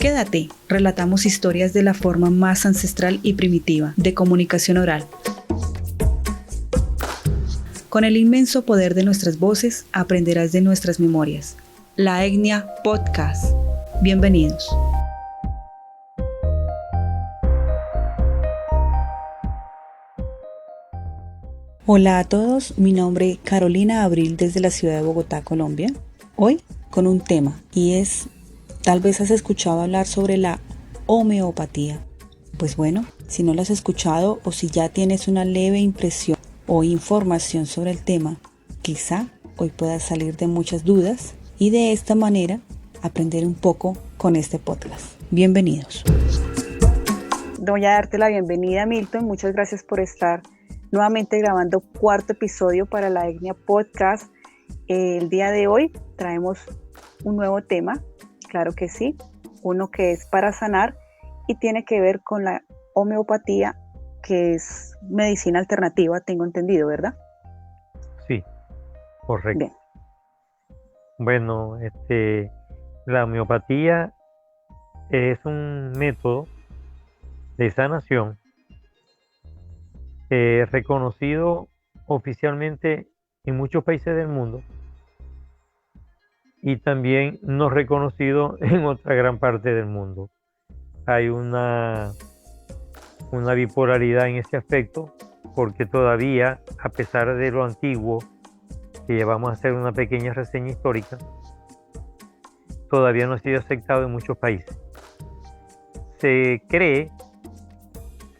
Quédate, relatamos historias de la forma más ancestral y primitiva de comunicación oral. Con el inmenso poder de nuestras voces, aprenderás de nuestras memorias. La Etnia Podcast. Bienvenidos. Hola a todos, mi nombre es Carolina Abril desde la ciudad de Bogotá, Colombia. Hoy con un tema y es, tal vez has escuchado hablar sobre la homeopatía. Pues bueno, si no lo has escuchado o si ya tienes una leve impresión o información sobre el tema, quizá hoy puedas salir de muchas dudas y de esta manera aprender un poco con este podcast. Bienvenidos. Voy a darte la bienvenida, Milton. Muchas gracias por estar nuevamente grabando cuarto episodio para la Etnia Podcast. El día de hoy traemos un nuevo tema, claro que sí, uno que es para sanar y tiene que ver con la homeopatía, que es medicina alternativa, tengo entendido, ¿verdad? Sí, correcto. Bien. Bueno, la homeopatía es un método de sanación reconocido oficialmente en muchos países del mundo y también no reconocido en otra gran parte del mundo. Hay una bipolaridad en ese aspecto, porque todavía, a pesar de lo antiguo, que llevamos a hacer una pequeña reseña histórica, todavía no ha sido aceptado en muchos países. Se cree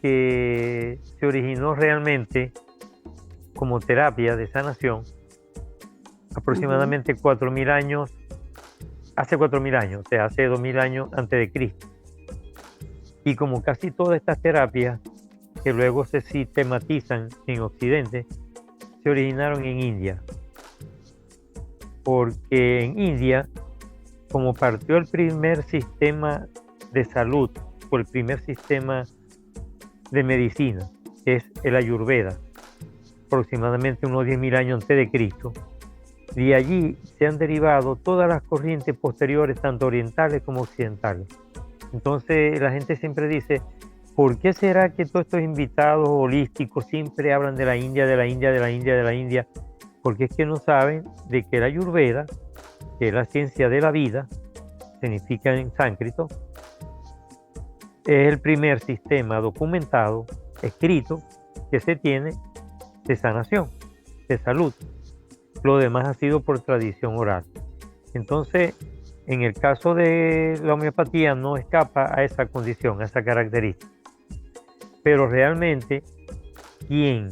que se originó realmente como terapia de sanación aproximadamente 4.000 años, hace 4.000 años, o sea, hace 2.000 años antes de Cristo. Y como casi todas estas terapias que luego se sistematizan en Occidente, se originaron en India. Porque en India, como partió el primer sistema de salud, o el primer sistema de medicina, que es el Ayurveda, aproximadamente unos 10.000 años antes de Cristo, de allí se han derivado todas las corrientes posteriores, tanto orientales como occidentales. Entonces la gente siempre dice, ¿por qué será que todos estos invitados holísticos siempre hablan de la India, de la India, de la India, de la India? Porque es que no saben de que la Ayurveda, que es la ciencia de la vida, significa en sánscrito, es el primer sistema documentado, escrito, que se tiene de sanación, de salud. Lo demás ha sido por tradición oral. Entonces, en el caso de la homeopatía no escapa a esa condición, a esa característica. Pero realmente, quien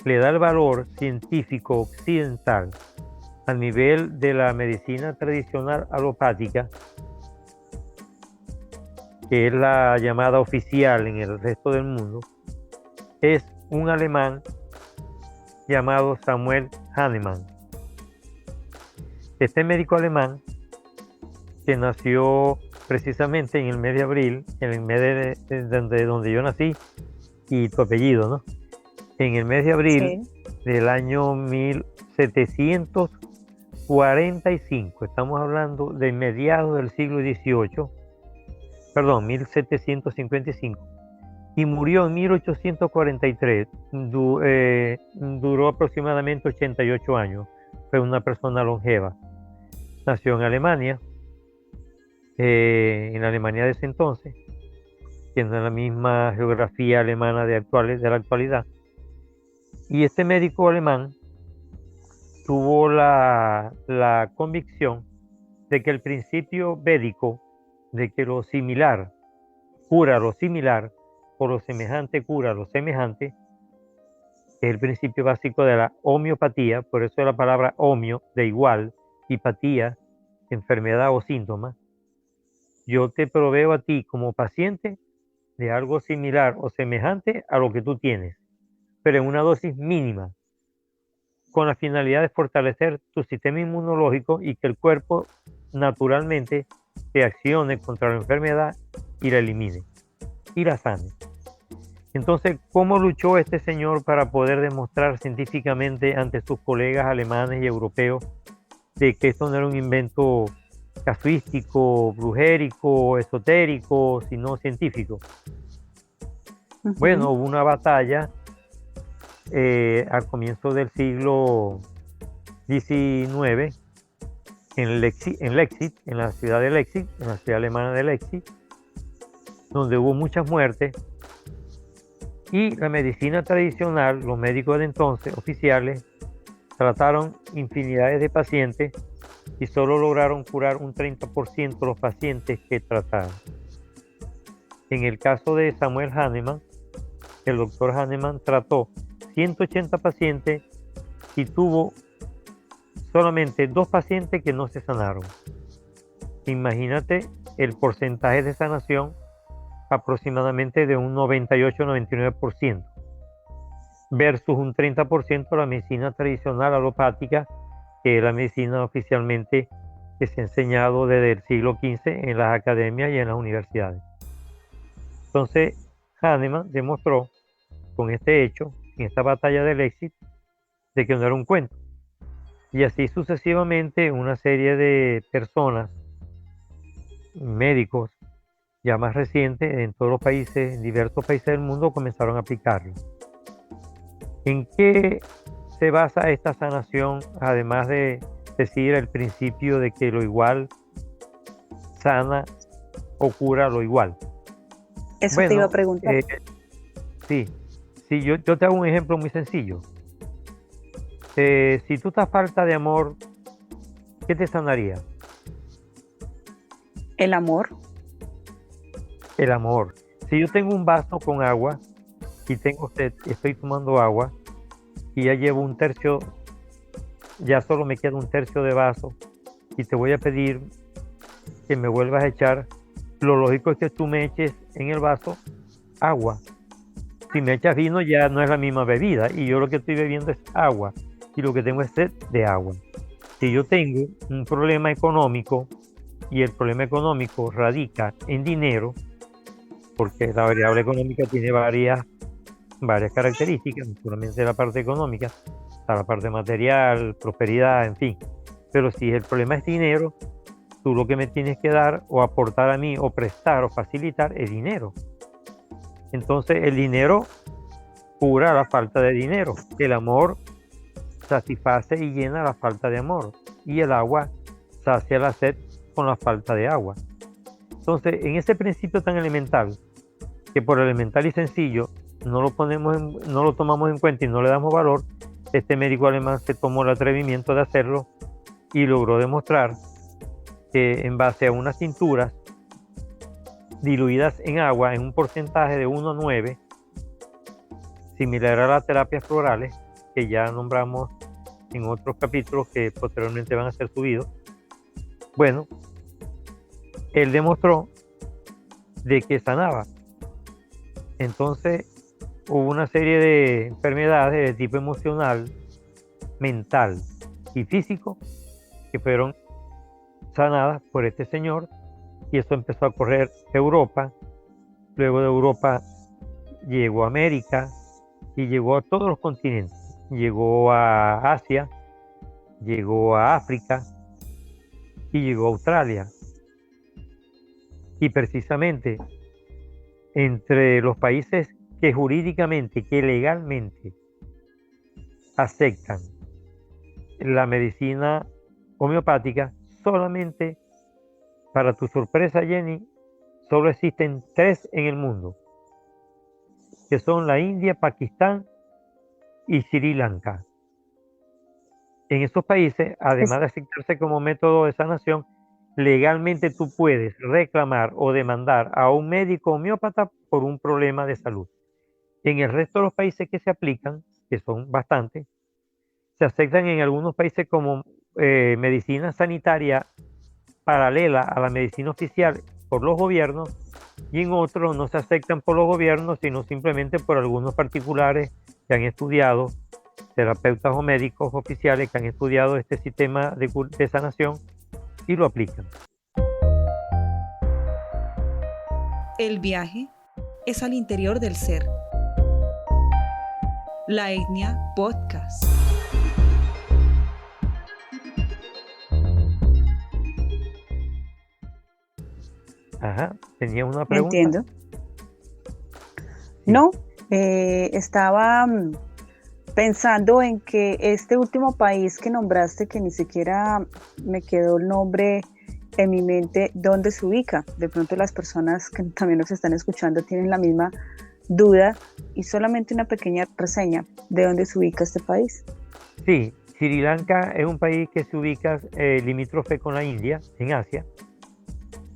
le da el valor científico occidental a nivel de la medicina tradicional alopática, que es la llamada oficial en el resto del mundo, es un alemán llamado Samuel Hahnemann. Este médico alemán, que nació precisamente en el mes de abril, en el mes de donde yo nací, y tu apellido, ¿no? En el mes de abril del año 1745, estamos hablando de mediados del siglo XVIII, 1755, y murió en 1843, duró aproximadamente 88 años, fue una persona longeva. Nació en Alemania, en la Alemania de ese entonces, que no es la misma geografía alemana de la actualidad. Y este médico alemán tuvo la convicción de que el principio védico, de que lo similar cura lo similar, o lo semejante cura lo semejante, es el principio básico de la homeopatía. Por eso es la palabra homeo, de igual, y patía, enfermedad o síntoma. Yo te proveo a ti como paciente de algo similar o semejante a lo que tú tienes, pero en una dosis mínima, con la finalidad de fortalecer tu sistema inmunológico y que el cuerpo naturalmente reaccione contra la enfermedad y la elimine y la sane. Entonces, ¿cómo luchó este señor para poder demostrar científicamente ante sus colegas alemanes y europeos de que esto no era un invento casuístico, brujérico, esotérico, sino científico. Bueno, hubo una batalla al comienzo del siglo XIX en Leipzig, en la ciudad de Leipzig, en la ciudad alemana de Leipzig, donde hubo muchas muertes, y la medicina tradicional, los médicos de entonces, oficiales, trataron infinidades de pacientes y solo lograron curar un 30% de los pacientes que trataron. En el caso de Samuel Hahnemann, el doctor Hahnemann trató 180 pacientes y tuvo solamente 2 pacientes que no se sanaron. Imagínate el porcentaje de sanación, aproximadamente de un 98-99%, versus un 30% de la medicina tradicional alopática, que es la medicina oficialmente que se ha enseñado desde el siglo XV en las academias y en las universidades. Entonces, Hahnemann demostró con este hecho, en esta batalla del Leipzig, de que no era un cuento. Y así sucesivamente una serie de personas, médicos, ya más recientes, en todos los países, en diversos países del mundo, comenzaron a aplicarlo. ¿En qué se basa esta sanación, además de decir el principio de que lo igual sana o cura lo igual? Eso te iba a preguntar. Sí, yo te hago un ejemplo muy sencillo. Si tú estás falta de amor, ¿qué te sanaría? El amor. El amor. Si yo tengo un vaso con agua y tengo sed, estoy tomando agua y ya llevo un tercio, ya solo me queda un tercio de vaso y te voy a pedir que me vuelvas a echar, lo lógico es que tú me eches en el vaso agua. Si me echas vino ya no es la misma bebida y yo lo que estoy bebiendo es agua y lo que tengo es sed de agua. Si yo tengo un problema económico y el problema económico radica en dinero, porque la variable económica tiene varias características, naturalmente la parte económica, está la parte material, prosperidad, en fin. Pero si el problema es dinero, tú lo que me tienes que dar o aportar a mí o prestar o facilitar es dinero. Entonces el dinero cura la falta de dinero. El amor satisface y llena la falta de amor. Y el agua sacia la sed con la falta de agua. Entonces, en ese principio tan elemental, que por elemental y sencillo no lo tomamos en cuenta y no le damos valor, este médico alemán se tomó el atrevimiento de hacerlo y logró demostrar que en base a unas tinturas diluidas en agua en un porcentaje de 1 a 9, similar a las terapias florales que ya nombramos en otros capítulos que posteriormente van a ser subidos. Bueno, él demostró de que sanaba. Entonces hubo una serie de enfermedades de tipo emocional, mental y físico que fueron sanadas por este señor, y eso empezó a correr Europa. Luego de Europa llegó a América y llegó a todos los continentes. Llegó a Asia, llegó a África y llegó a Australia. Y precisamente entre los países que jurídicamente, que legalmente aceptan la medicina homeopática, solamente, para tu sorpresa, Jenny, solo existen 3 en el mundo, que son la India, Pakistán y Sri Lanka. En estos países, además de aceptarse como método de sanación, legalmente tú puedes reclamar o demandar a un médico homeópata por un problema de salud. En el resto de los países que se aplican, que son bastantes, se aceptan en algunos países como medicina sanitaria paralela a la medicina oficial por los gobiernos, y en otros no se aceptan por los gobiernos, sino simplemente por algunos particulares que han estudiado, terapeutas o médicos oficiales que han estudiado este sistema de sanación y lo aplican. El viaje es al interior del ser. La Etnia Podcast. Ajá, ¿tenías una pregunta? Entiendo. Sí, No, estaba pensando en que este último país que nombraste, que ni siquiera me quedó el nombre en mi mente, ¿dónde se ubica? De pronto las personas que también nos están escuchando tienen la misma duda y solamente una pequeña reseña de dónde se ubica este país. sí, Sri Lanka es un país que se ubica limítrofe con la India, en Asia,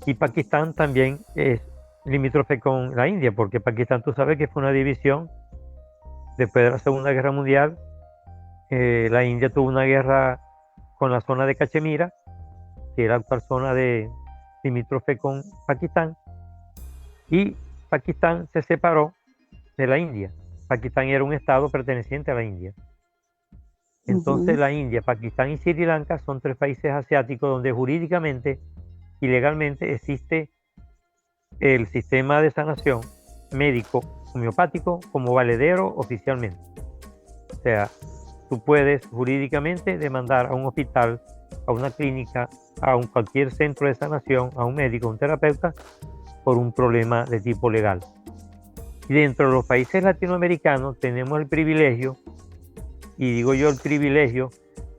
y Pakistán también es limítrofe con la India, porque Pakistán tú sabes que fue una división después de la Segunda Guerra Mundial. La India tuvo una guerra con la zona de Cachemira, que era la actual zona de limítrofe con Pakistán, y Pakistán se separó de la India. Pakistán era un estado perteneciente a la India. Entonces Ujú. la India, Pakistán y Sri Lanka son tres países asiáticos donde jurídicamente y legalmente existe el sistema de sanación médico homeopático como valedero oficialmente. O sea, tú puedes jurídicamente demandar a un hospital, a una clínica, a cualquier centro de sanación, a un médico, a un terapeuta, por un problema de tipo legal. Y dentro de los países latinoamericanos tenemos el privilegio, y digo yo el privilegio,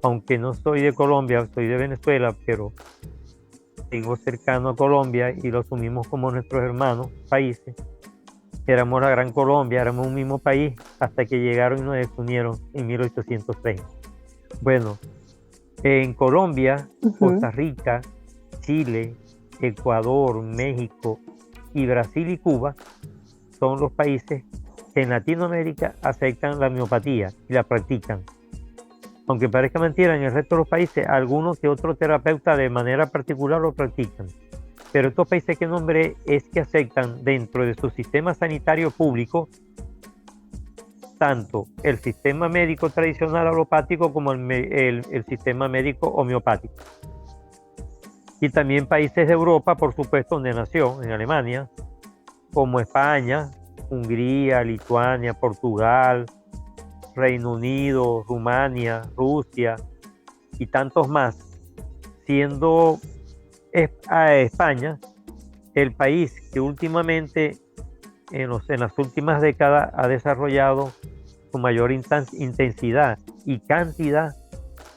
aunque no soy de Colombia, soy de Venezuela, pero tengo cercano a Colombia y lo asumimos como nuestros hermanos países. Éramos la Gran Colombia, éramos un mismo país hasta que llegaron y nos desunieron en 1830. Bueno, en Colombia, Ujú. Costa Rica, Chile, Ecuador, México y Brasil y Cuba son los países que en Latinoamérica aceptan la homeopatía y la practican. Aunque parezca mentira, en el resto de los países, algunos que otros terapeutas de manera particular lo practican. Pero estos países que nombré es que aceptan dentro de su sistema sanitario público tanto el sistema médico tradicional alopático como el sistema médico homeopático. Y también países de Europa, por supuesto, donde nació, en Alemania, como España, Hungría, Lituania, Portugal, Reino Unido, Rumania, Rusia y tantos más, siendo a España el país que últimamente, en las últimas décadas, ha desarrollado con mayor intensidad y cantidad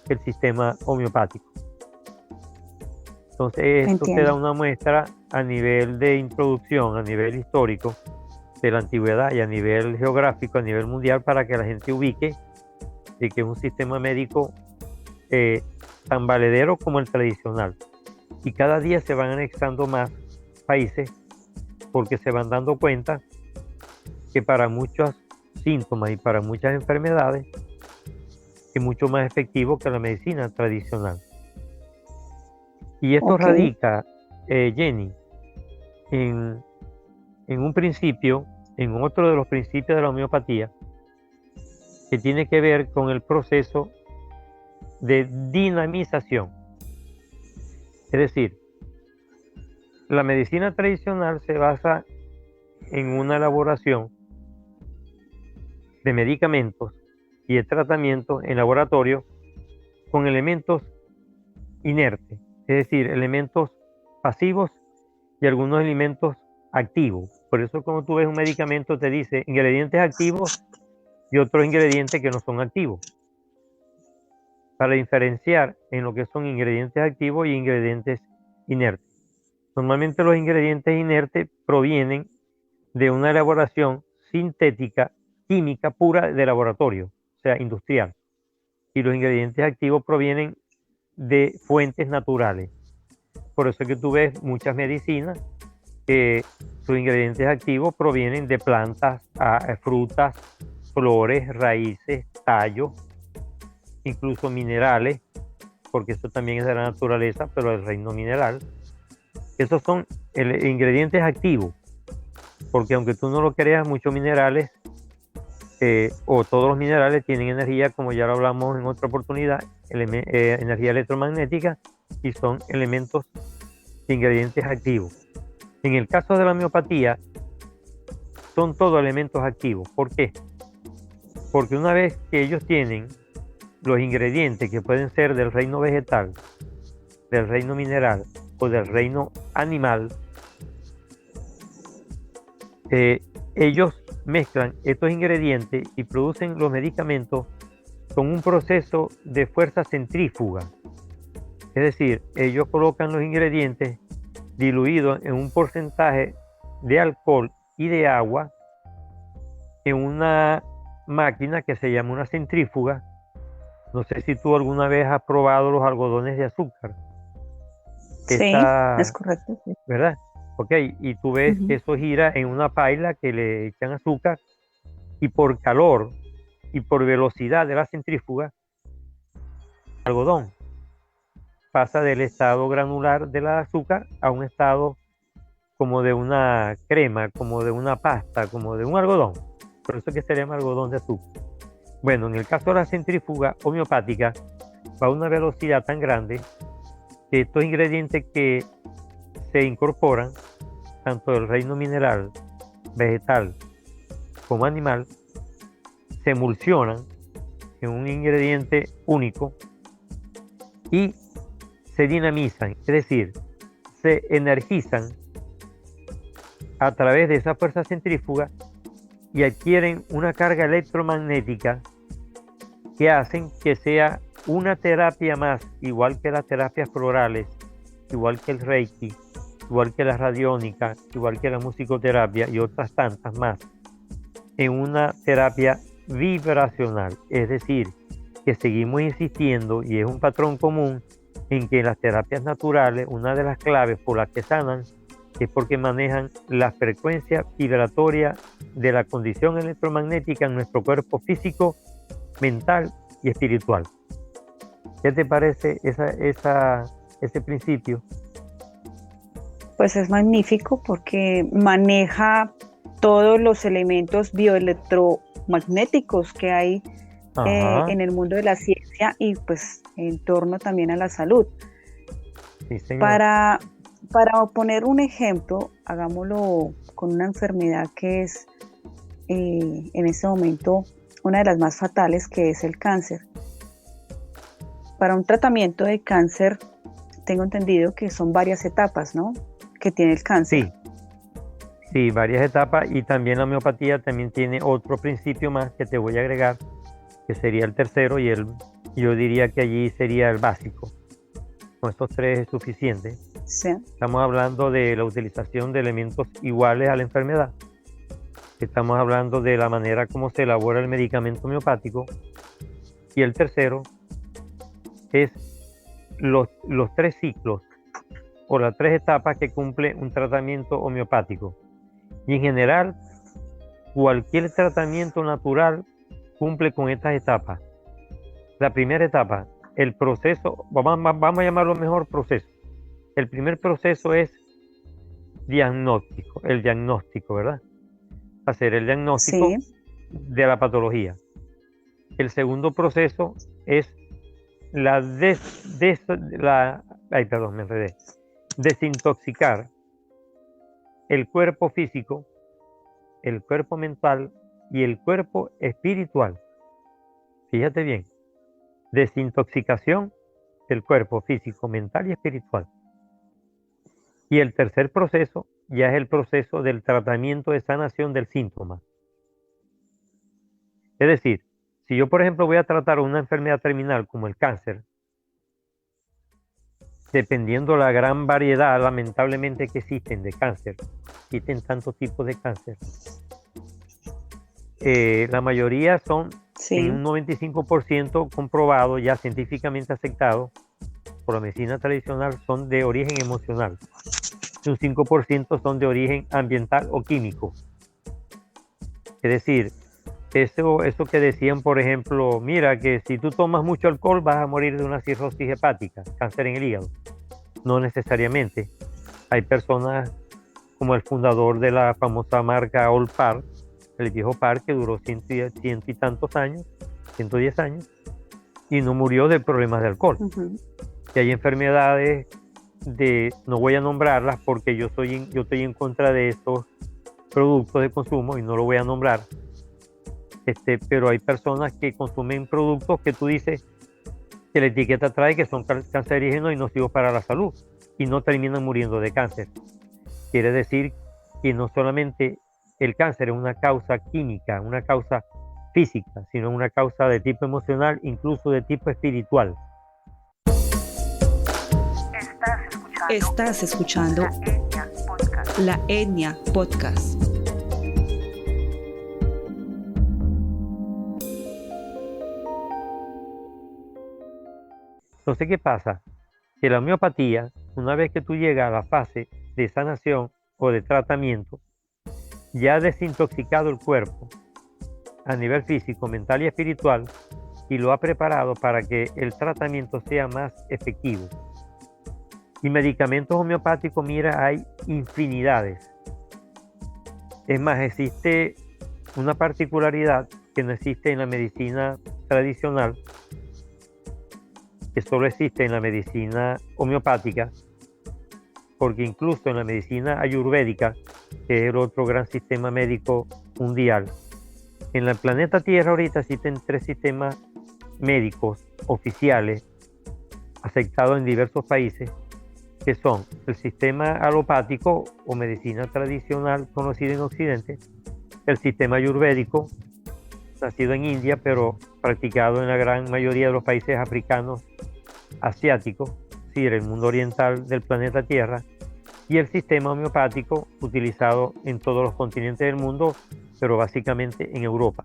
el sistema homeopático. Entonces, esto te da Entiendo. una muestra a nivel de introducción, a nivel histórico de la antigüedad y a nivel geográfico, a nivel mundial, para que la gente ubique de que es un sistema médico tan valedero como el tradicional. Y cada día se van anexando más países porque se van dando cuenta que para muchos síntomas y para muchas enfermedades es mucho más efectivo que la medicina tradicional. Y esto Ok. radica, Jenny, en, en un principio, en otro de los principios de la homeopatía, que tiene que ver con el proceso de dinamización. Es decir, la medicina tradicional se basa en una elaboración de medicamentos y de tratamientos en laboratorio con elementos inertes, es decir, elementos pasivos y algunos elementos activos. Por eso cuando tú ves un medicamento te dice ingredientes activos y otros ingredientes que no son activos, para diferenciar en lo que son ingredientes activos y ingredientes inertes. Normalmente los ingredientes inertes provienen de una elaboración sintética, química pura de laboratorio, o sea, industrial. Y los ingredientes activos provienen de fuentes naturales. Por eso es que tú ves muchas medicinas que sus ingredientes activos provienen de plantas, frutas, flores, raíces, tallos, incluso minerales, porque eso también es de la naturaleza, pero del reino mineral. Esos son ingredientes activos, porque aunque tú no lo creas, muchos minerales o todos los minerales tienen energía, como ya lo hablamos en otra oportunidad, energía electromagnética, y son elementos de ingredientes activos. En el caso de la homeopatía, son todos elementos activos. ¿Por qué? Porque una vez que ellos tienen los ingredientes que pueden ser del reino vegetal, del reino mineral o del reino animal, ellos mezclan estos ingredientes y producen los medicamentos con un proceso de fuerza centrífuga. Es decir, ellos colocan los ingredientes diluidos en un porcentaje de alcohol y de agua en una máquina que se llama una centrífuga. No sé si tú alguna vez has probado los algodones de azúcar. Sí, es correcto. Sí. ¿Verdad? Ok, y tú ves que eso gira en una paila que le echan azúcar y por calor y por velocidad de la centrífuga, el algodón pasa del estado granular del azúcar a un estado como de una crema, como de una pasta, como de un algodón. Por eso es que se llama algodón de azúcar. Bueno, en el caso de la centrífuga homeopática, va a una velocidad tan grande que estos ingredientes que se incorporan, tanto del reino mineral, vegetal como animal, se emulsionan en un ingrediente único y se dinamizan, es decir, se energizan a través de esa fuerza centrífuga y adquieren una carga electromagnética que hacen que sea una terapia más, igual que las terapias florales, igual que el Reiki, igual que la radiónica, igual que la musicoterapia y otras tantas más, en una terapia vibracional. Es decir, que seguimos insistiendo, y es un patrón común, en que las terapias naturales, una de las claves por las que sanan, es porque manejan la frecuencia vibratoria de la condición electromagnética en nuestro cuerpo físico, mental y espiritual. ¿Qué te parece ese principio? Pues es magnífico porque maneja todos los elementos bioelectromagnéticos que hay en el mundo de la ciencia y pues en torno también a la salud. Sí, señor. Para poner un ejemplo, hagámoslo con una enfermedad que es en este momento una de las más fatales, que es el cáncer. Para un tratamiento de cáncer, tengo entendido que son varias etapas, ¿no?, que tiene el cáncer. Sí, varias etapas, y también la homeopatía también tiene otro principio más que te voy a agregar, que sería el tercero, y yo diría que allí sería el básico. Con estos tres es suficiente. Sí. Estamos hablando de la utilización de elementos iguales a la enfermedad. Estamos hablando de la manera como se elabora el medicamento homeopático. Y el tercero es los tres ciclos o las tres etapas que cumple un tratamiento homeopático. Y en general, cualquier tratamiento natural cumple con estas etapas. La primera etapa, el proceso, vamos a llamarlo mejor proceso. El primer proceso es el diagnóstico, ¿verdad? Hacer el diagnóstico de la patología. El segundo proceso es desintoxicar el cuerpo físico, el cuerpo mental y el cuerpo espiritual. Fíjate bien, desintoxicación del cuerpo físico, mental y espiritual. Y el tercer proceso ya es el proceso del tratamiento de sanación del síntoma. Es decir, si yo, por ejemplo, voy a tratar una enfermedad terminal como el cáncer, dependiendo la gran variedad, lamentablemente, que existen de cáncer, existen tantos tipos de cáncer, la mayoría son, en un 95% comprobado, ya científicamente aceptado por la medicina tradicional, son de origen emocional. Un 5% son de origen ambiental o químico. Es decir, eso que decían, por ejemplo, mira, que si tú tomas mucho alcohol vas a morir de una cirrosis hepática, cáncer en el hígado. No necesariamente. Hay personas como el fundador de la famosa marca Old Par, el viejo Par, que duró ciento y tantos años, 110 años, y no murió de problemas de alcohol. Y hay enfermedades no voy a nombrarlas porque yo estoy en contra de estos productos de consumo y no lo voy a nombrar. Pero hay personas que consumen productos que tú dices que la etiqueta trae que son cancerígenos y nocivos para la salud y no terminan muriendo de cáncer. Quiere decir que no solamente el cáncer es una causa química, una causa física, sino una causa de tipo emocional, incluso de tipo espiritual. Estás escuchando La Etnia Podcast. Entonces, ¿qué pasa? Que la homeopatía, una vez que tú llegas a la fase de sanación o de tratamiento, ya ha desintoxicado el cuerpo a nivel físico, mental y espiritual, y lo ha preparado para que el tratamiento sea más efectivo. Y medicamentos homeopáticos, mira, hay infinidades. Es más, existe una particularidad que no existe en la medicina tradicional, que solo existe en la medicina homeopática, porque incluso en la medicina ayurvédica, que es el otro gran sistema médico mundial, en el planeta Tierra ahorita existen 3 sistemas médicos oficiales aceptados en diversos países, que son el sistema alopático o medicina tradicional conocido en Occidente, el sistema ayurvédico, nacido en India, pero practicado en la gran mayoría de los países africanos, asiáticos, es decir, el mundo oriental del planeta Tierra, y el sistema homeopático utilizado en todos los continentes del mundo, pero básicamente en Europa,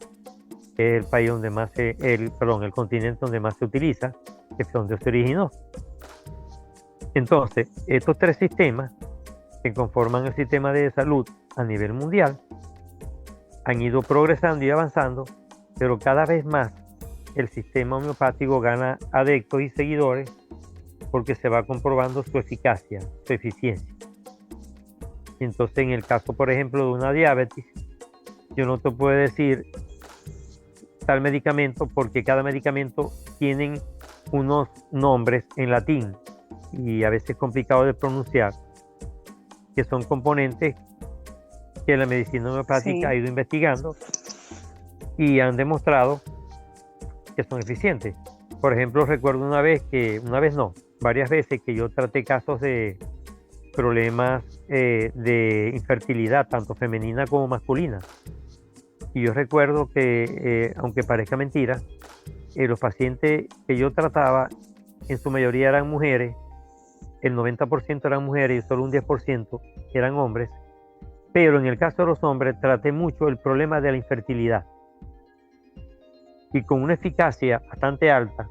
que es el país donde más el continente donde más se utiliza, que es donde se originó. Entonces, estos 3 sistemas que conforman el sistema de salud a nivel mundial han ido progresando y avanzando, pero cada vez más el sistema homeopático gana adeptos y seguidores porque se va comprobando su eficacia, su eficiencia. Entonces, en el caso, por ejemplo, de una diabetes, yo no te puedo decir tal medicamento porque cada medicamento tiene unos nombres en latín y a veces complicados de pronunciar, que son componentes que la medicina homeopática ha ido investigando y han demostrado que son eficientes. Por ejemplo, recuerdo varias veces que yo traté casos de problemas de infertilidad, tanto femenina como masculina. Y yo recuerdo que, aunque parezca mentira, los pacientes que yo trataba, en su mayoría eran mujeres, el 90% eran mujeres y solo un 10% eran hombres. Pero en el caso de los hombres traté mucho el problema de la infertilidad. Y con una eficacia bastante alta,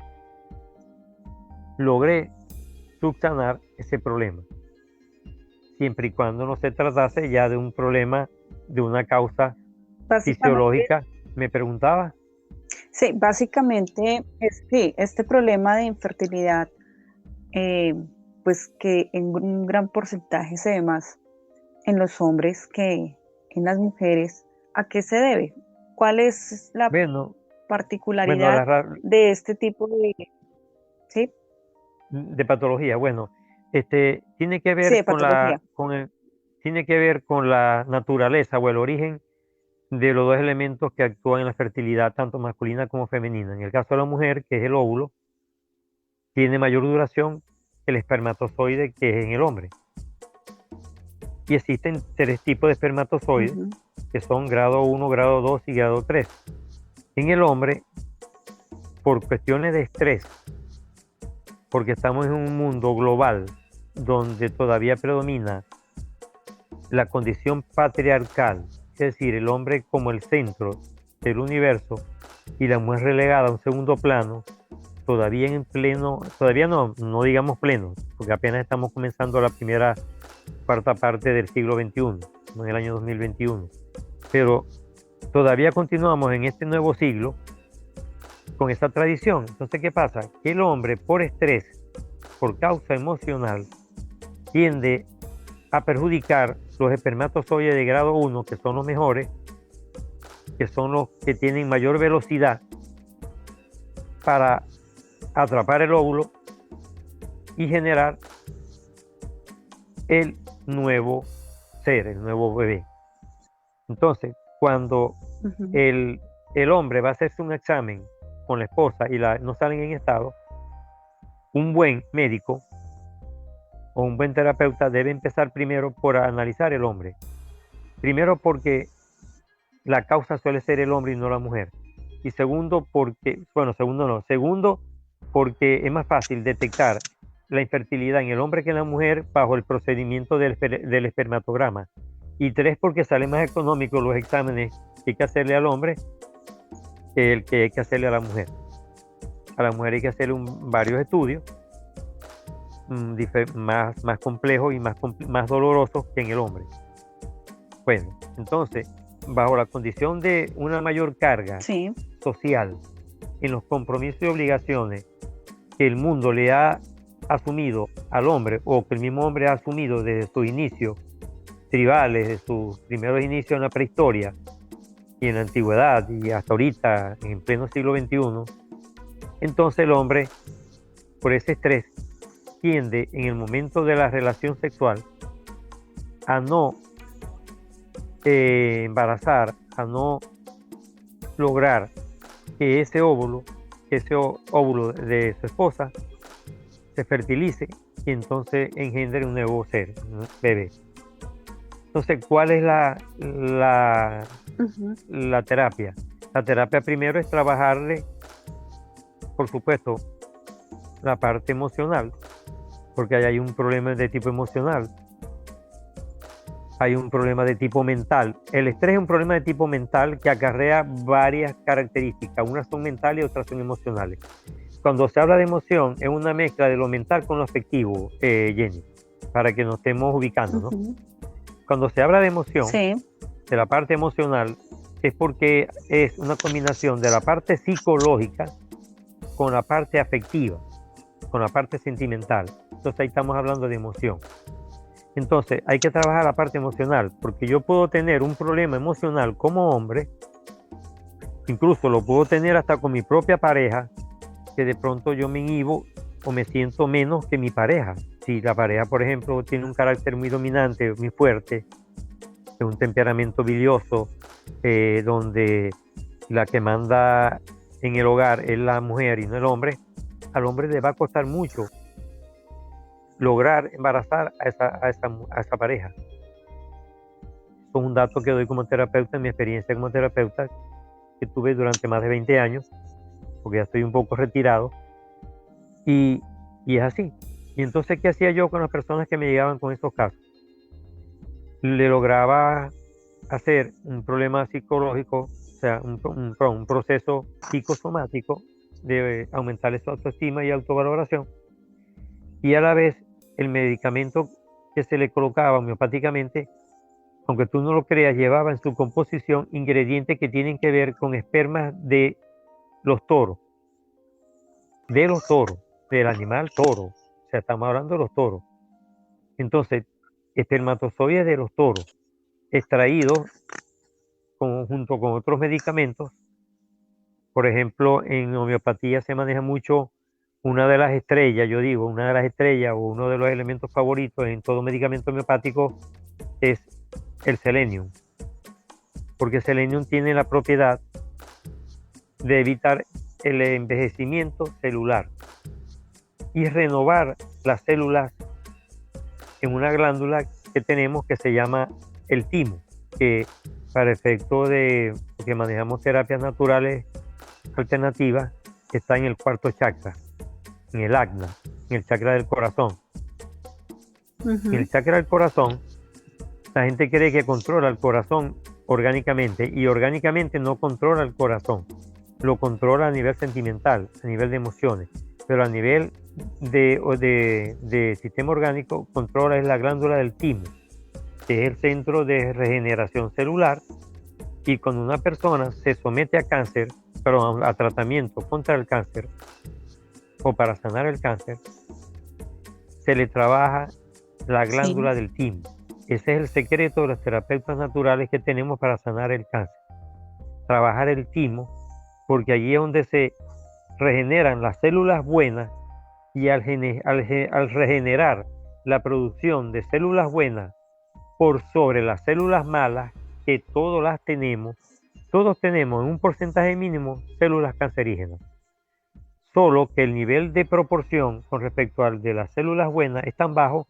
logré subsanar ese problema. Siempre y cuando no se tratase ya de un problema, de una causa fisiológica. ¿Me preguntaba? Sí, básicamente, sí, este problema de infertilidad, pues que en un gran porcentaje se ve más en los hombres que en las mujeres. ¿A qué se debe? ¿Cuál es la particularidad de este tipo de, ¿sí? de patología? Bueno, tiene que ver tiene que ver con la naturaleza o el origen de los 2 elementos que actúan en la fertilidad, tanto masculina como femenina. En el caso de la mujer, que es el óvulo, tiene mayor duración que el espermatozoide, que es en el hombre. Y existen 3 tipos de espermatozoides, que son grado 1, grado 2 y grado 3. En el hombre, por cuestiones de estrés, porque estamos en un mundo global donde todavía predomina la condición patriarcal, es decir, el hombre como el centro del universo y la mujer relegada a un segundo plano, todavía no digamos pleno, porque apenas estamos comenzando la primera cuarta parte del siglo XXI, en el año 2021, pero todavía continuamos en este nuevo siglo con esta tradición. Entonces, ¿qué pasa? Que el hombre, por estrés, por causa emocional, tiende a perjudicar los espermatozoides de grado 1, que son los mejores, que son los que tienen mayor velocidad para atrapar el óvulo y generar el nuevo ser, el nuevo bebé. Entonces, cuando el hombre va a hacerse un examen con la esposa y no salen en estado, un buen médico o un buen terapeuta debe empezar primero por analizar el hombre. Primero porque la causa suele ser el hombre y no la mujer. Y segundo, segundo, porque es más fácil detectar la infertilidad en el hombre que en la mujer bajo el procedimiento del espermatograma. Y tres, porque sale más económico los exámenes que hay que hacerle al hombre que el que hay que hacerle a la mujer. A la mujer hay que hacerle varios estudios más complejos y más dolorosos que en el hombre. Bueno, entonces, bajo la condición de una mayor carga social en los compromisos y obligaciones que el mundo le ha asumido al hombre, o que el mismo hombre ha asumido desde sus inicios tribales, desde sus primeros inicios en la prehistoria y en la antigüedad y hasta ahorita en pleno siglo XXI, entonces el hombre, por ese estrés, tiende en el momento de la relación sexual a no embarazar, a no lograr que ese óvulo de su esposa se fertilice y entonces engendre un nuevo ser, un bebé. Entonces, ¿cuál es la terapia? La terapia primero es trabajarle, por supuesto, la parte emocional, porque ahí hay un problema de tipo emocional, hay un problema de tipo mental. El estrés es un problema de tipo mental que acarrea varias características, unas son mentales y otras son emocionales. Cuando se habla de emoción, es una mezcla de lo mental con lo afectivo, Jenny, para que nos estemos ubicando, ¿no? Cuando se habla de emoción, de la parte emocional, es porque es una combinación de la parte psicológica con la parte afectiva, con la parte sentimental. Entonces ahí estamos hablando de emoción. Entonces hay que trabajar la parte emocional, porque yo puedo tener un problema emocional como hombre, incluso lo puedo tener hasta con mi propia pareja, que de pronto yo me inhibo o me siento menos que mi pareja. Si la pareja, por ejemplo, tiene un carácter muy dominante, muy fuerte, un temperamento bilioso, donde la que manda en el hogar es la mujer y no el hombre, al hombre le va a costar mucho lograr embarazar a esa pareja. Es un dato que doy como terapeuta, en mi experiencia como terapeuta, que tuve durante más de 20 años, porque ya estoy un poco retirado, y es así. Y entonces, ¿qué hacía yo con las personas que me llegaban con estos casos? Le lograba hacer un problema psicológico, o sea, un proceso psicosomático de aumentarle su autoestima y autovaloración, y a la vez el medicamento que se le colocaba homeopáticamente, aunque tú no lo creas, llevaba en su composición ingredientes que tienen que ver con espermas de los toros, del animal toro, o sea, estamos hablando de los toros. Entonces, espermatozoides de los toros, extraídos junto con otros medicamentos. Por ejemplo, en homeopatía se maneja mucho una de las estrellas o uno de los elementos favoritos en todo medicamento homeopático es el selenium, porque el selenium tiene la propiedad de evitar el envejecimiento celular y renovar las células en una glándula que tenemos que se llama el timo, que para efecto de que manejamos terapias naturales alternativas está en el cuarto chakra, en el ajna, en el chakra del corazón. En el chakra del corazón, la gente cree que controla el corazón orgánicamente, y orgánicamente no controla el corazón, lo controla a nivel sentimental, a nivel de emociones, pero a nivel de sistema orgánico controla es la glándula del timo, que es el centro de regeneración celular. Y cuando una persona se somete a tratamiento contra el cáncer o para sanar el cáncer, se le trabaja la glándula del timo. Ese es el secreto de los terapeutas naturales que tenemos para sanar el cáncer. Trabajar el timo, porque allí es donde se regeneran las células buenas, y al regenerar la producción de células buenas por sobre las células malas, que todos tenemos en un porcentaje mínimo células cancerígenas. Solo que el nivel de proporción con respecto al de las células buenas es tan bajo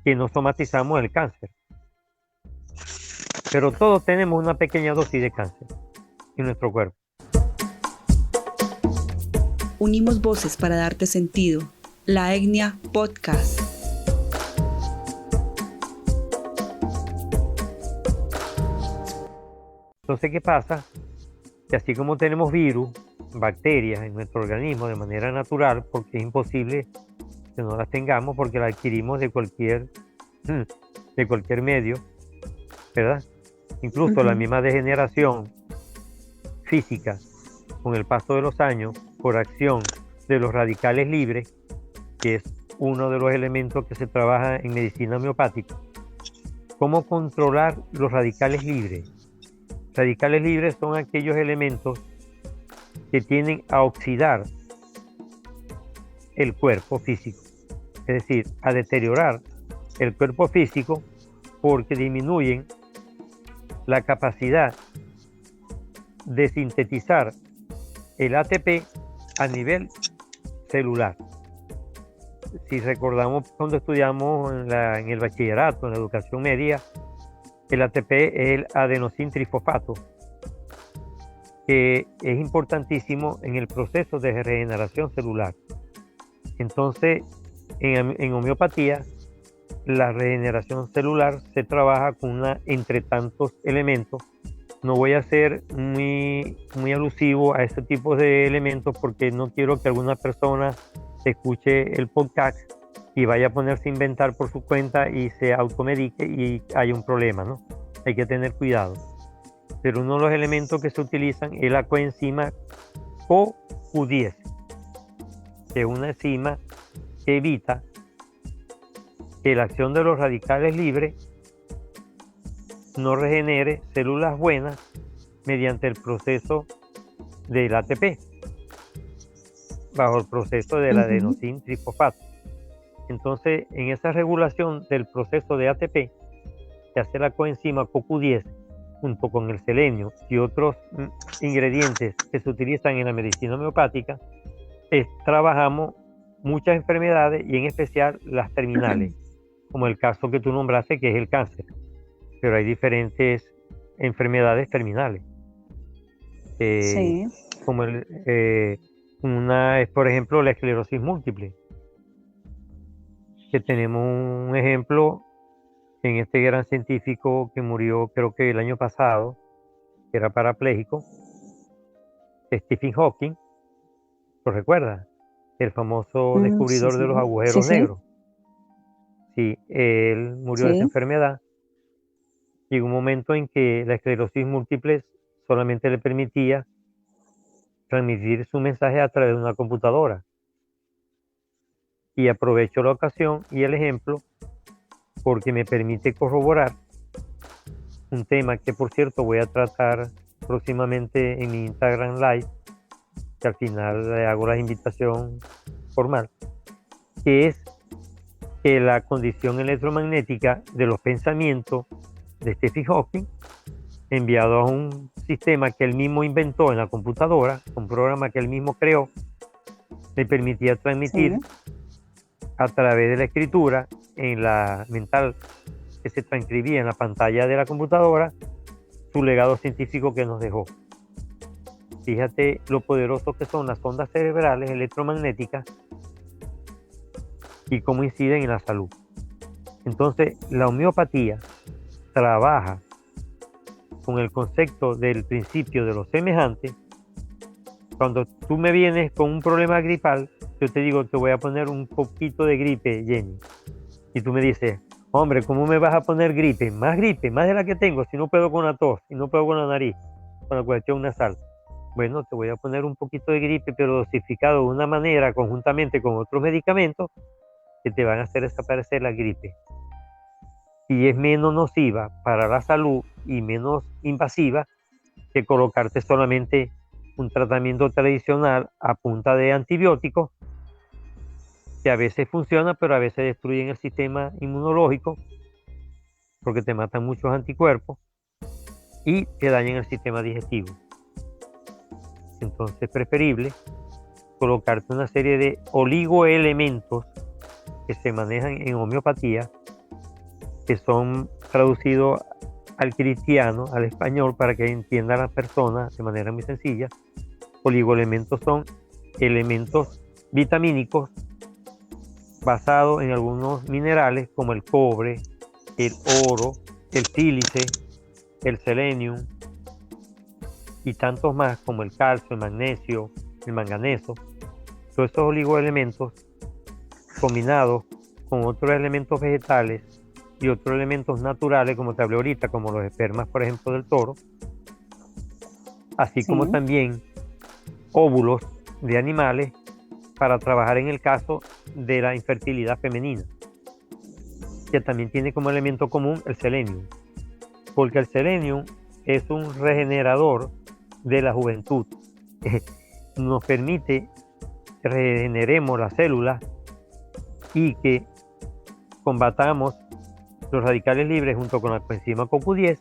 que no somatizamos el cáncer. pero todos tenemos una pequeña dosis de cáncer en nuestro cuerpo. Unimos voces para darte sentido. La Etnia Podcast. Entonces, ¿qué pasa? Que así como tenemos virus, bacterias en nuestro organismo de manera natural, porque es imposible que no las tengamos porque las adquirimos de cualquier medio, ¿verdad? Incluso la misma degeneración física con el paso de los años por acción de los radicales libres, que es uno de los elementos que se trabaja en medicina homeopática. ¿Cómo controlar los radicales libres? Radicales libres son aquellos elementos que tienden a oxidar el cuerpo físico, es decir, a deteriorar el cuerpo físico porque disminuyen la capacidad de sintetizar el ATP a nivel celular. Si recordamos cuando estudiamos en el bachillerato, en la educación media, el ATP es el adenosíntrifosfato, que es importantísimo en el proceso de regeneración celular. Entonces, en homeopatía, la regeneración celular se trabaja con entre tantos elementos. No voy a ser muy alusivo a este tipo de elementos porque no quiero que alguna persona escuche el podcast y vaya a ponerse a inventar por su cuenta y se automedique y hay un problema, ¿no? Hay que tener cuidado. Pero uno de los elementos que se utilizan es la coenzima CoQ10, que es una enzima que evita que la acción de los radicales libres no regenere células buenas mediante el proceso del ATP, bajo el proceso del adenosíntrifosfato. Entonces, en esa regulación del proceso de ATP, que hace la coenzima CoQ10, junto con el selenio y otros ingredientes que se utilizan en la medicina homeopática, trabajamos muchas enfermedades y en especial las terminales, como el caso que tú nombraste, que es el cáncer. Pero hay diferentes enfermedades terminales. Sí. Como una es, por ejemplo, la esclerosis múltiple, que tenemos un ejemplo en este gran científico que murió creo que el año pasado, que era parapléjico, Stephen Hawking. ¿Lo recuerdas? El famoso descubridor de los agujeros negros. Sí, él murió de esa enfermedad. Llegó un momento en que la esclerosis múltiple solamente le permitía transmitir su mensaje a través de una computadora. Y aprovecho la ocasión y el ejemplo porque me permite corroborar un tema que, por cierto, voy a tratar próximamente en mi Instagram Live, que al final le hago la invitación formal, que es que la condición electromagnética de los pensamientos de Stephen Hawking, enviado a un sistema que él mismo inventó en la computadora, un programa que él mismo creó, le permitía transmitir a través de la escritura en la mental que se transcribía en la pantalla de la computadora su legado científico que nos dejó. Fíjate lo poderoso que son las ondas cerebrales electromagnéticas y cómo inciden en la salud. Entonces, la homeopatía trabaja con el concepto del principio de los semejantes. Cuando tú me vienes con un problema gripal, yo te digo, te voy a poner un poquito de gripe, Jenny. Y tú me dices, hombre, ¿cómo me vas a poner gripe? Más de la que tengo, si no puedo con la tos, si no puedo con la nariz, con la cuestión nasal. Bueno, te voy a poner un poquito de gripe, pero dosificado de una manera, conjuntamente con otros medicamentos, que te van a hacer desaparecer la gripe. Y es menos nociva para la salud y menos invasiva que colocarte solamente un tratamiento tradicional a punta de antibióticos, que a veces funciona, pero a veces destruyen el sistema inmunológico porque te matan muchos anticuerpos y te dañan el sistema digestivo. Entonces es preferible colocarte una serie de oligoelementos que se manejan en homeopatía, que son traducidos al cristiano, al español, para que entienda la persona de manera muy sencilla, oligoelementos son elementos vitamínicos basados en algunos minerales como el cobre, el oro, el sílice, el selenium y tantos más como el calcio, el magnesio, el manganeso. Todos esos oligoelementos combinados con otros elementos vegetales y otros elementos naturales, como te hablé ahorita, como los espermas, por ejemplo, del toro, así como también óvulos de animales para trabajar en el caso de la infertilidad femenina, que también tiene como elemento común el selenium, porque el selenium es un regenerador de la juventud. Nos permite que regeneremos las células y que combatamos los radicales libres junto con la coenzima CoQ10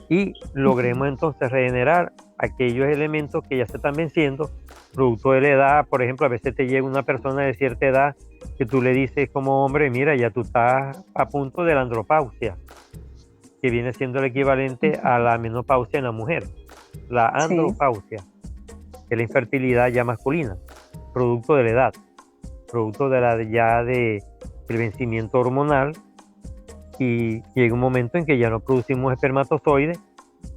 y logremos entonces regenerar aquellos elementos que ya se están venciendo producto de la edad. Por ejemplo, a veces te llega una persona de cierta edad que tú le dices como hombre, mira, ya tú estás a punto de la andropausia, que viene siendo el equivalente a la menopausia en la mujer. La andropausia es la infertilidad ya masculina, producto de la edad, producto de la el vencimiento hormonal, y llega un momento en que ya no producimos espermatozoides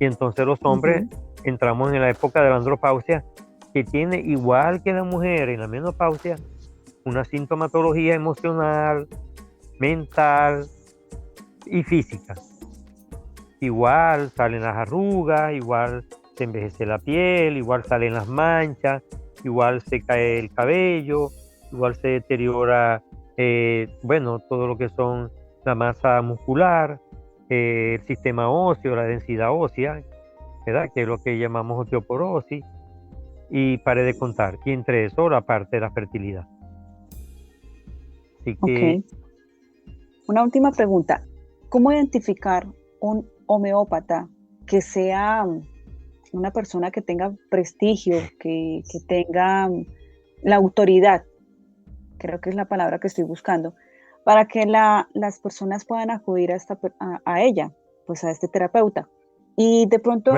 y entonces los hombres entramos en la época de la andropausia, que tiene, igual que la mujer en la menopausia, una sintomatología emocional, mental y física. Igual salen las arrugas, igual se envejece la piel, igual salen las manchas, igual se cae el cabello, igual se deteriora todo lo que son la masa muscular, el sistema óseo, la densidad ósea, ¿verdad? Que es lo que llamamos osteoporosis, y pare de contar. Y entre eso la parte de la fertilidad. Así que... Una última pregunta. ¿Cómo identificar un homeópata que sea una persona que tenga prestigio, que tenga la autoridad? Creo que es la palabra que estoy buscando, para que las personas puedan acudir a ella, pues a este terapeuta, y de pronto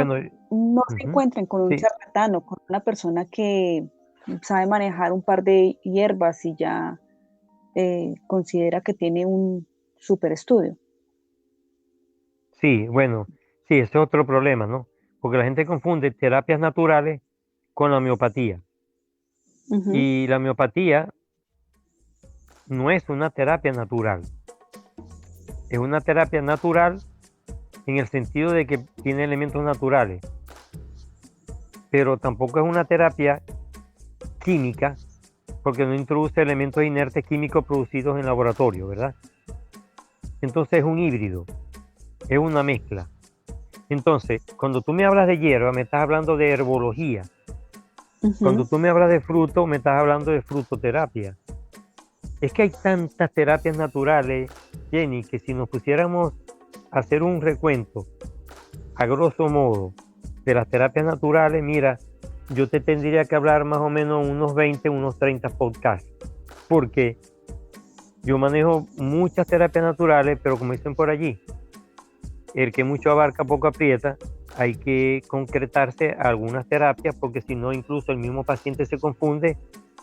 no se encuentren con un charlatán o con una persona que sabe manejar un par de hierbas y ya considera que tiene un super estudio. Sí, bueno, sí, ese es otro problema, ¿no? Porque la gente confunde terapias naturales con la homeopatía. Y la homeopatía no es una terapia natural. Es una terapia natural en el sentido de que tiene elementos naturales, pero tampoco es una terapia química, porque no introduce elementos inertes químicos producidos en laboratorio, ¿verdad? Entonces es un híbrido, es una mezcla. Entonces, cuando tú me hablas de hierba, me estás hablando de herbología. Cuando tú me hablas de fruto, me estás hablando de frutoterapia. Es que hay tantas terapias naturales, Jenny, que si nos pusiéramos a hacer un recuento, a grosso modo, de las terapias naturales, mira, yo te tendría que hablar más o menos unos 20, unos 30 podcasts, porque yo manejo muchas terapias naturales, pero como dicen por allí, el que mucho abarca poco aprieta. Hay que concretarse a algunas terapias, porque si no, incluso el mismo paciente se confunde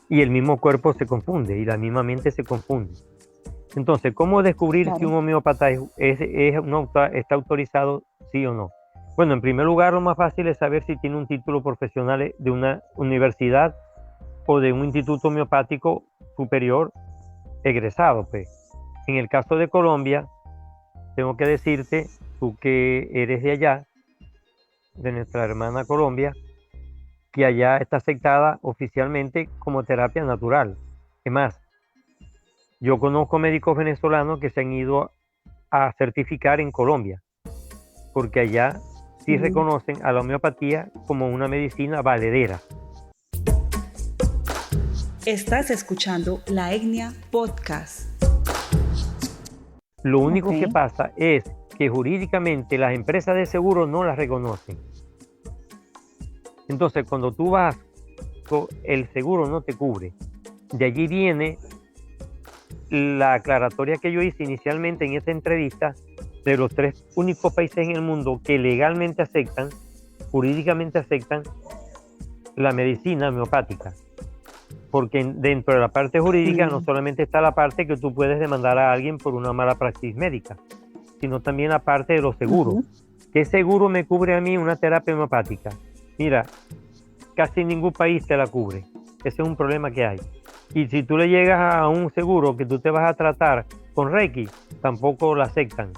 y el mismo cuerpo se confunde y la misma mente se confunde. Entonces, ¿cómo descubrir si un homeópata está autorizado, sí o no? Bueno, en primer lugar, lo más fácil es saber si tiene un título profesional de una universidad o de un instituto homeopático superior egresado, pues. En el caso de Colombia, tengo que decirte, tú que eres de allá, de nuestra hermana Colombia, que allá está aceptada oficialmente como terapia natural. Es más, yo conozco médicos venezolanos que se han ido a certificar en Colombia, porque allá sí reconocen a la homeopatía como una medicina valedera. Estás escuchando La Etnia Podcast. Lo único que pasa es que jurídicamente las empresas de seguro no las reconocen. Entonces, cuando tú vas, el seguro no te cubre. De allí viene la aclaratoria que yo hice inicialmente en esta entrevista, de los 3 únicos países en el mundo que legalmente aceptan, jurídicamente aceptan la medicina homeopática. Porque dentro de la parte jurídica no solamente está la parte que tú puedes demandar a alguien por una mala praxis médica, sino también la parte de los seguros. ¿Qué seguro me cubre a mí una terapia homeopática? Mira, casi ningún país te la cubre. Ese es un problema que hay. Y si tú le llegas a un seguro que tú te vas a tratar con Reiki, tampoco lo aceptan.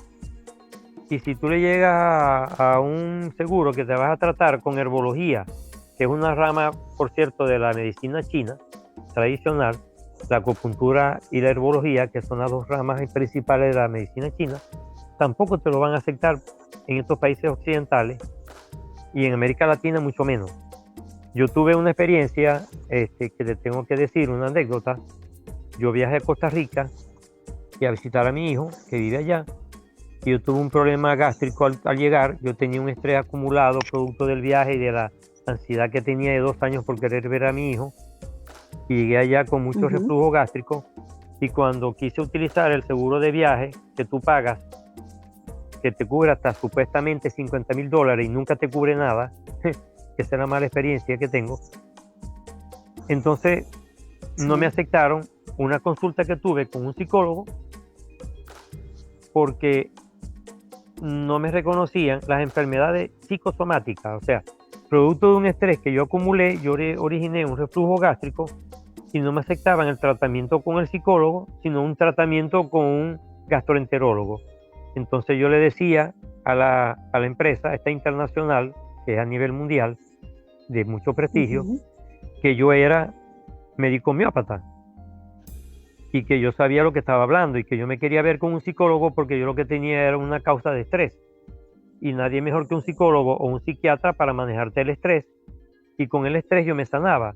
Y si tú le llegas a un seguro que te vas a tratar con herbología, que es una rama, por cierto, de la medicina china tradicional, la acupuntura y la herbología, que son las 2 ramas principales de la medicina china, tampoco te lo van a aceptar en estos países occidentales, y en América Latina mucho menos. Yo tuve una experiencia que le tengo que decir, una anécdota. Yo viajé a Costa Rica y a visitar a mi hijo que vive allá, y yo tuve un problema gástrico al llegar. Yo tenía un estrés acumulado producto del viaje y de la ansiedad que tenía de 2 años por querer ver a mi hijo, y llegué allá con mucho reflujo gástrico, y cuando quise utilizar el seguro de viaje que tú pagas, que te cubre hasta supuestamente $50,000 y nunca te cubre nada, esa es la mala experiencia que tengo. Entonces no me aceptaron una consulta que tuve con un psicólogo porque no me reconocían las enfermedades psicosomáticas. O sea, producto de un estrés que yo acumulé, yo originé un reflujo gástrico, y no me aceptaban el tratamiento con el psicólogo, sino un tratamiento con un gastroenterólogo. Entonces yo le decía a la empresa, esta internacional, que es a nivel mundial, de mucho prestigio, que yo era médico homeópata y que yo sabía lo que estaba hablando, y que yo me quería ver con un psicólogo porque yo lo que tenía era una causa de estrés, y nadie mejor que un psicólogo o un psiquiatra para manejarte el estrés, y con el estrés yo me sanaba.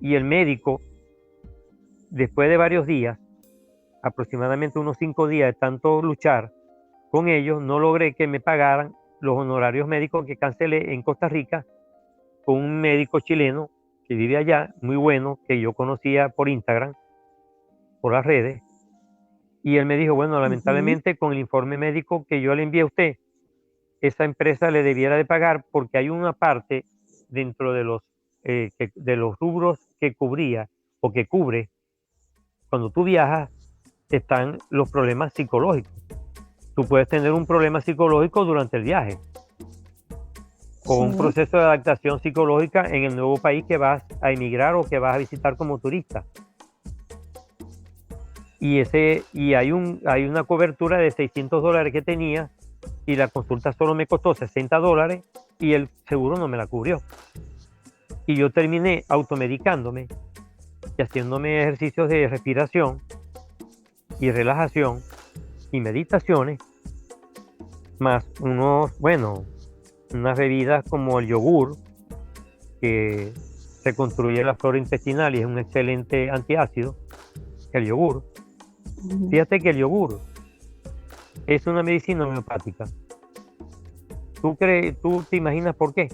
Y el médico, después de varios días, aproximadamente unos 5 días de tanto luchar con ellos, no logré que me pagaran los honorarios médicos que cancelé en Costa Rica con un médico chileno que vive allá, muy bueno, que yo conocía por Instagram, por las redes. Y él me dijo, bueno, lamentablemente con el informe médico que yo le envié a usted, esa empresa le debiera de pagar, porque hay una parte dentro de los rubros que cubría o que cubre cuando tú viajas, están los problemas psicológicos. Tú puedes tener un problema psicológico durante el viaje, o un proceso de adaptación psicológica en el nuevo país que vas a emigrar o que vas a visitar como turista. Y hay una cobertura de $600 que tenía, y la consulta solo me costó $60 y el seguro no me la cubrió. Y yo terminé automedicándome y haciéndome ejercicios de respiración y relajación y meditaciones, más unas bebidas como el yogur, que reconstruye la flora intestinal y es un excelente antiácido, el yogur. Fíjate que el yogur es una medicina homeopática. ¿Tú te imaginas por qué?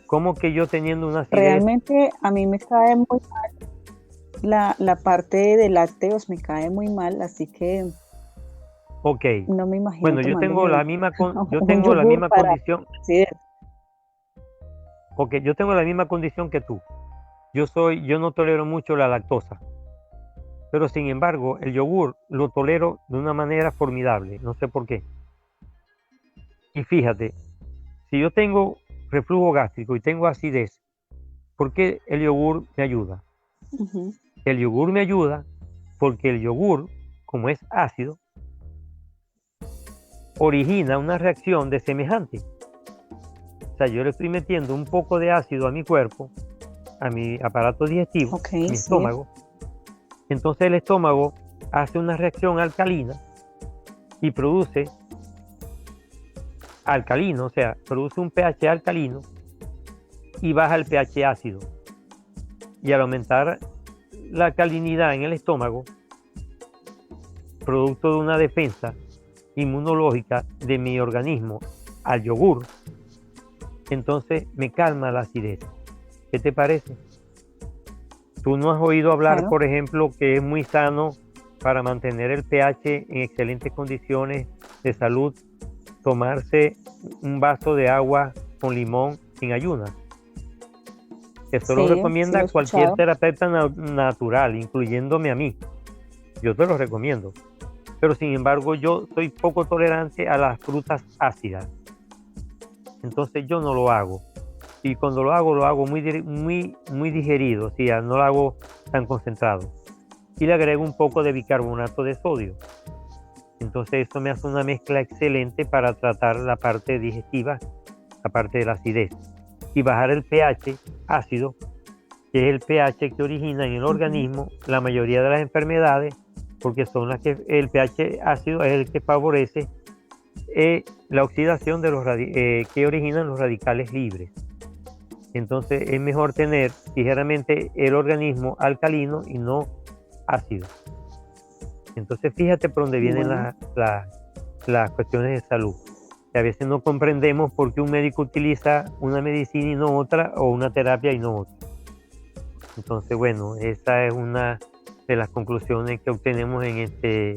¿Cómo que yo teniendo una acidez? Realmente a mí me cae muy mal la parte de lácteos, me cae muy mal, así que no me imagino. Bueno, yo tengo la misma condición. Sí. Yo tengo la misma condición que tú. Yo no tolero mucho la lactosa, pero sin embargo el yogur lo tolero de una manera formidable, no sé por qué. Y fíjate, si yo tengo reflujo gástrico y tengo acidez, ¿por qué el yogur me ayuda? El yogur me ayuda porque el yogur, como es ácido, origina una reacción de semejante. O sea, yo le estoy metiendo un poco de ácido a mi cuerpo, a mi aparato digestivo, mi estómago. Entonces el estómago hace una reacción alcalina y produce alcalino, o sea, produce un pH alcalino y baja el pH ácido. Y al aumentar la alcalinidad en el estómago, producto de una defensa inmunológica de mi organismo al yogur, entonces me calma la acidez. ¿Qué te parece? ¿Tú no has oído hablar, por ejemplo, que es muy sano para mantener el pH en excelentes condiciones de salud, tomarse un vaso de agua con limón en ayunas. Eso lo Sí, recomienda lo he cualquier escuchado. terapeuta natural, incluyéndome a mí. Yo te lo recomiendo. Pero sin embargo, yo soy poco tolerante a las frutas ácidas. Entonces yo no lo hago. Y cuando lo hago muy digerido, o sea, no lo hago tan concentrado. Y le agrego un poco de bicarbonato de sodio. Entonces eso me hace una mezcla excelente para tratar la parte digestiva, la parte de la acidez. Y bajar el pH ácido, que es el pH que origina en el organismo la mayoría de las enfermedades, porque son las que el pH ácido es el que favorece la oxidación de los que originan los radicales libres. Entonces es mejor tener ligeramente el organismo alcalino y no ácido. Entonces fíjate por dónde vienen Bueno, las cuestiones de salud, que a veces no comprendemos por qué un médico utiliza una medicina y no otra, o una terapia y no otra. Entonces, bueno, esa es una de las conclusiones que obtenemos en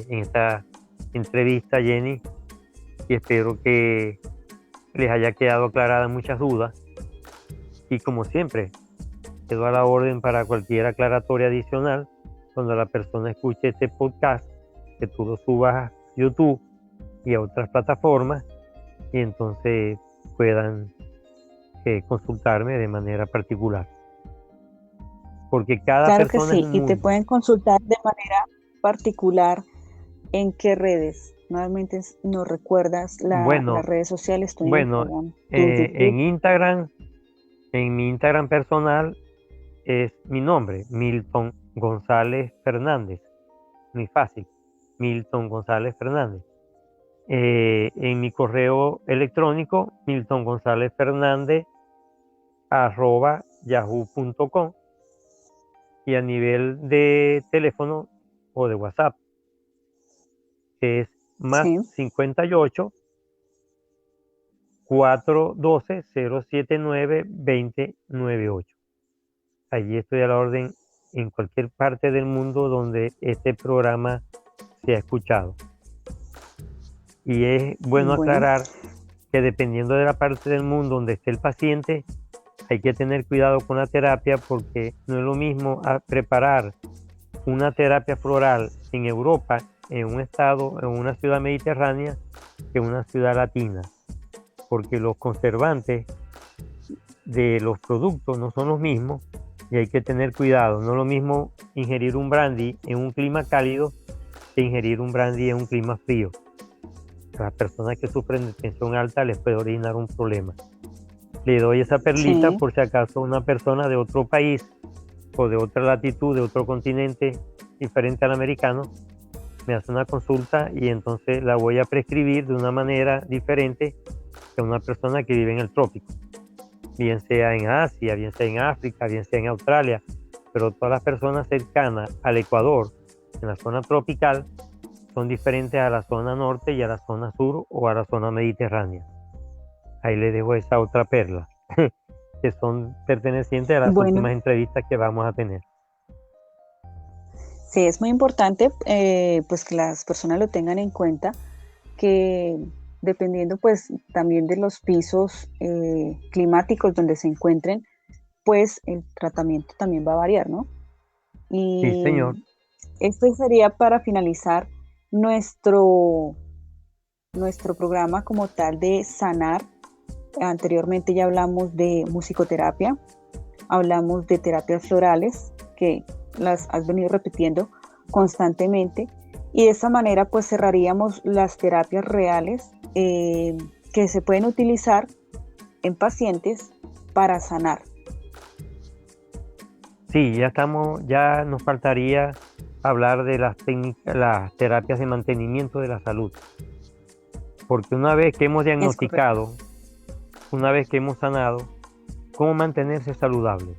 esta entrevista, Jenny, y espero que les haya quedado aclaradas muchas dudas. Y como siempre, quedo a la orden para cualquier aclaratoria adicional cuando la persona escuche este podcast, que tú lo subas a YouTube y a otras plataformas, y entonces puedan consultarme de manera particular. Porque cada claro que persona es sí. un Y te mundo. pueden consultar de manera particular en qué redes. Nuevamente nos recuerdas las Bueno, redes sociales, tu bueno, Instagram, tu YouTube. en Instagram, en mi Instagram personal es mi nombre, Milton González Fernández. Muy fácil, Milton González Fernández. En mi correo electrónico, miltongonzalezfernandez@yahoo.com, y a nivel de teléfono o de WhatsApp es más Sí, 58 412 079 2098. Allí estoy a la orden en cualquier parte del mundo donde este programa se ha escuchado. Y es bueno bueno, aclarar que dependiendo de la parte del mundo donde esté el paciente, hay que tener cuidado con la terapia, porque no es lo mismo preparar una terapia floral en Europa, en un estado, en una ciudad mediterránea, que en una ciudad latina, porque los conservantes de los productos no son los mismos y hay que tener cuidado. No es lo mismo ingerir un brandy en un clima cálido que ingerir un brandy en un clima frío. A las personas que sufren de tensión alta les puede originar un problema. Le doy esa perlita sí. por si acaso una persona de otro país o de otra latitud, de otro continente diferente al americano, me hace una consulta y entonces la voy a prescribir de una manera diferente que una persona que vive en el trópico, bien sea en Asia, bien sea en África, bien sea en Australia, pero todas las personas cercanas al Ecuador, en la zona tropical, son diferentes a la zona norte y a la zona sur o a la zona mediterránea. Ahí les dejo esa otra perla, que son pertenecientes a las Bueno, últimas entrevistas que vamos a tener. sí, es muy importante pues que las personas lo tengan en cuenta, que dependiendo pues también de los pisos climáticos donde se encuentren, pues el tratamiento también va a variar, ¿no? Sí, Y señor. esto sería para finalizar nuestro, nuestro programa como tal de sanar. Anteriormente ya hablamos de musicoterapia, hablamos de terapias florales, que las has venido repitiendo constantemente, y de esta manera pues cerraríamos las terapias reales que se pueden utilizar en pacientes para sanar. Sí, ya nos faltaría hablar de las técnicas, las terapias de mantenimiento de la salud. Porque una vez que hemos Es correcto. diagnosticado, una vez que hemos sanado, ¿cómo mantenerse saludable?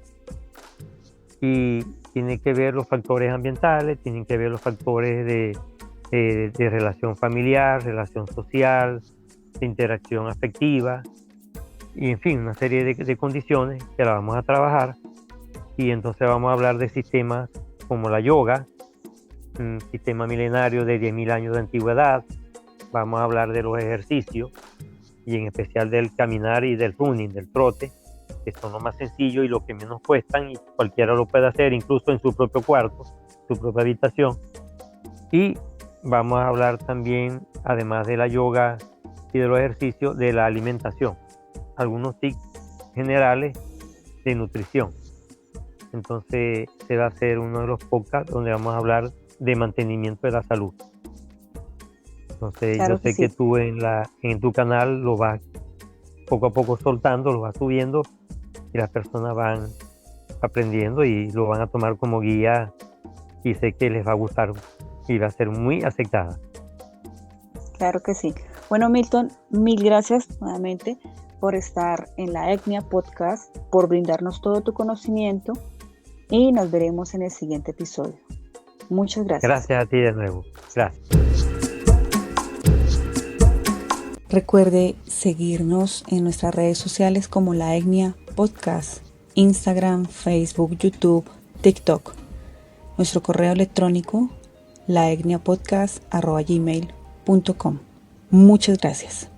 Y tiene que ver los factores ambientales, tienen que ver los factores de relación familiar, relación social, de interacción afectiva, y en fin, una serie de condiciones que la vamos a trabajar. Y entonces vamos a hablar de sistemas como la yoga, un sistema milenario de 10.000 años de antigüedad. Vamos a hablar de los ejercicios y en especial del caminar y del running, del trote, que son lo más sencillo y lo que menos cuestan y cualquiera lo puede hacer, incluso en su propio cuarto, su propia habitación. Y vamos a hablar también, además de la yoga y de los ejercicios, de la alimentación, algunos tips generales de nutrición. Entonces se va a hacer uno de los podcasts donde vamos a hablar de mantenimiento de la salud. Entonces Claro yo que sé que sí. tú en tu canal lo vas poco a poco soltando, lo vas subiendo y las personas van aprendiendo y lo van a tomar como guía y sé que les va a gustar y va a ser muy aceptada. Claro que sí. Bueno, Milton, mil gracias nuevamente por estar en la ECNIA Podcast, por brindarnos todo tu conocimiento y nos veremos en el siguiente episodio. Muchas gracias. Gracias a ti de nuevo. Gracias. Recuerde seguirnos en nuestras redes sociales como la ECNIA Podcast, Instagram, Facebook, YouTube, TikTok. Nuestro correo electrónico laecniapodcast@gmail.com. Muchas gracias.